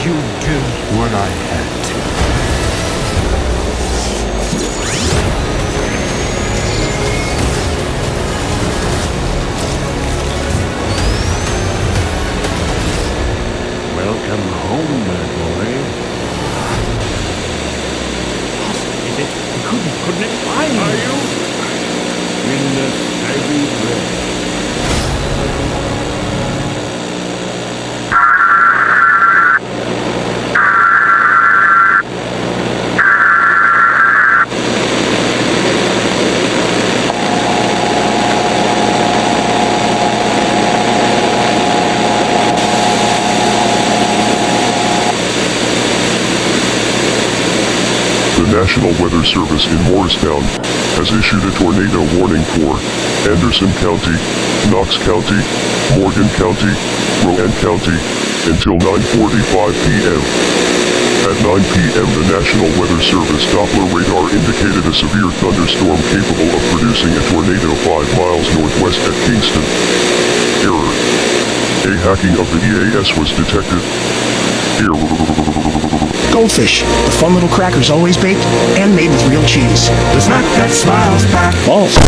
you do what I had to? Welcome home, my boy. Is it? Couldn't it find? Are you in the saggy bread? The National Weather Service in Morristown has issued a tornado warning for Anderson County, Knox County, Morgan County, Rowan County, until 9:45 p.m. At 9 p.m. the National Weather Service Doppler radar indicated a severe thunderstorm capable of producing a tornado 5 miles northwest at Kingston. Error. A hacking of the EAS was detected. Goldfish, the fun little crackers always baked and made with real cheese. The snack that smiles back. Balls.